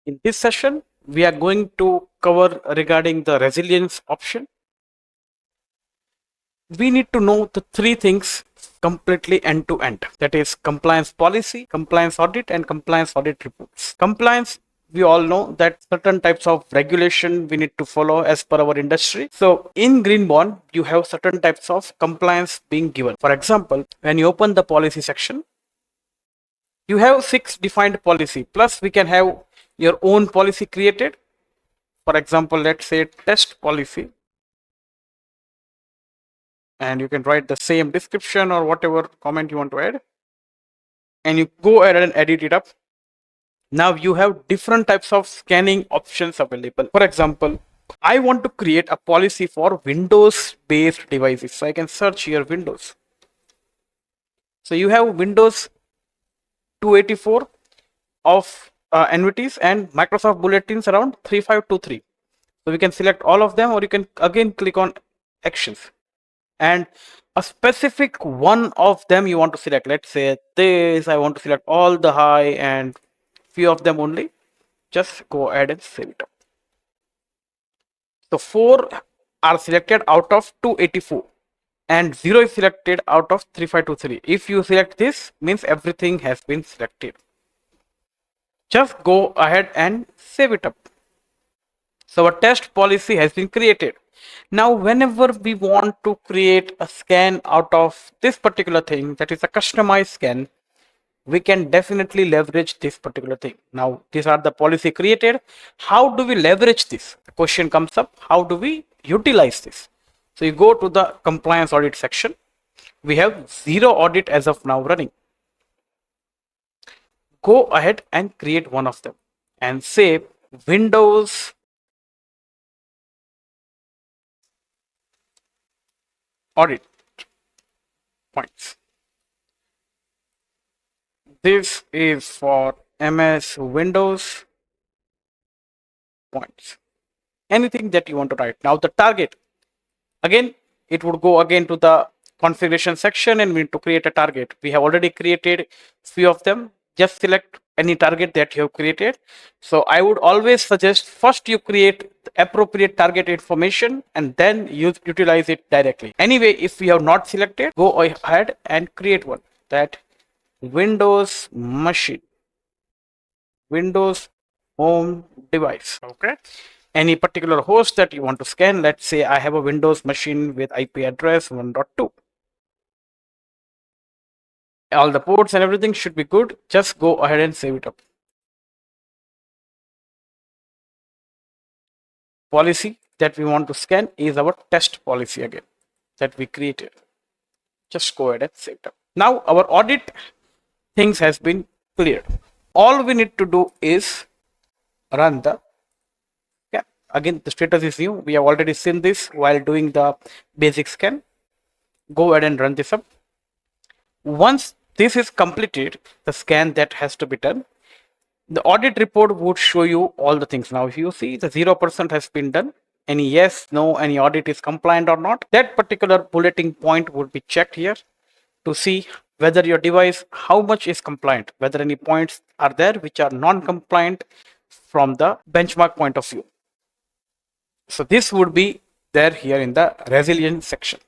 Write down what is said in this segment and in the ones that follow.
In this session, we are going to cover regarding the resilience option. We need to know the three things completely end to end. That is compliance policy, compliance audit, and compliance audit reports. Compliance, we all know that certain types of regulation we need to follow as per our industry. So in Greenbone, you have certain types of compliance being given. For example, when you open the policy section, you have 6 defined policy, plus we can have your own policy created. For example, let's say test policy, and you can write the same description or whatever comment you want to add, and you go ahead and edit it up. Now you have different types of scanning options available. For example, I want to create a policy for Windows based devices, so I can search here Windows. So you have Windows 284 of entities and Microsoft bulletins around 3523. So we can select all of them, or you can again click on actions, and a specific one of them you want to select. Let's say this, I want to select all the high and few of them only. Just go ahead and save it up. So 4 are selected out of 284 and 0 is selected out of 3523. If you select this, means everything has been selected. Just go ahead and save it up. So our test policy has been created. Now, whenever we want to create a scan out of this particular thing, that is a customized scan, we can definitely leverage this particular thing. Now, these are the policy created. How do we leverage this? The question comes up, how do we utilize this? So you go to the compliance audit section. We have 0 audit as of now running. Go ahead and create one of them and say Windows audit points. This is for MS Windows points. Anything that you want to write. Now the target, again, it would go again to the configuration section and we need to create a target. We have already created few of them. Just select any target that you have created. So I would always suggest first you create the appropriate target information and then utilize it directly. Anyway, if you have not selected, go ahead and create one, that Windows machine, Windows home device. Okay, any particular host that you want to scan. Let's say I have a Windows machine with IP address 1.2. All the ports and everything should be good. Just go ahead and save it up. Policy that we want to scan is our test policy again that we created. Just go ahead and save it up. Now our audit things has been cleared. All we need to do is run the scan. Again, the status is new. We have already seen this while doing the basic scan. Go ahead and run this up. Once this is completed, the scan that has to be done, the audit report would show you all the things. Now, if you see the 0% has been done, any yes, no, any audit is compliant or not, that particular bulletin point would be checked here to see whether your device, how much is compliant, whether any points are there which are non-compliant from the benchmark point of view. So this would be there here in the resilience section.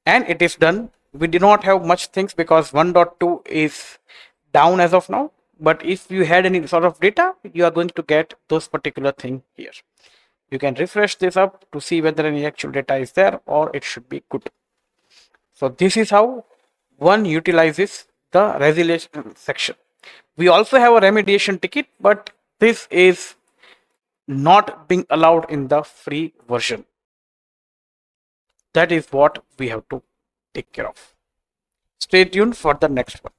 And it is done. We do not have much things because 1.2 is down as of now. But if you had any sort of data, you are going to get those particular thing here. You can refresh this up to see whether any actual data is there or it should be good. So this is how one utilizes the resilience section. We also have a remediation ticket, but this is not being allowed in the free version. That is what we have to take care of. Stay tuned for the next one.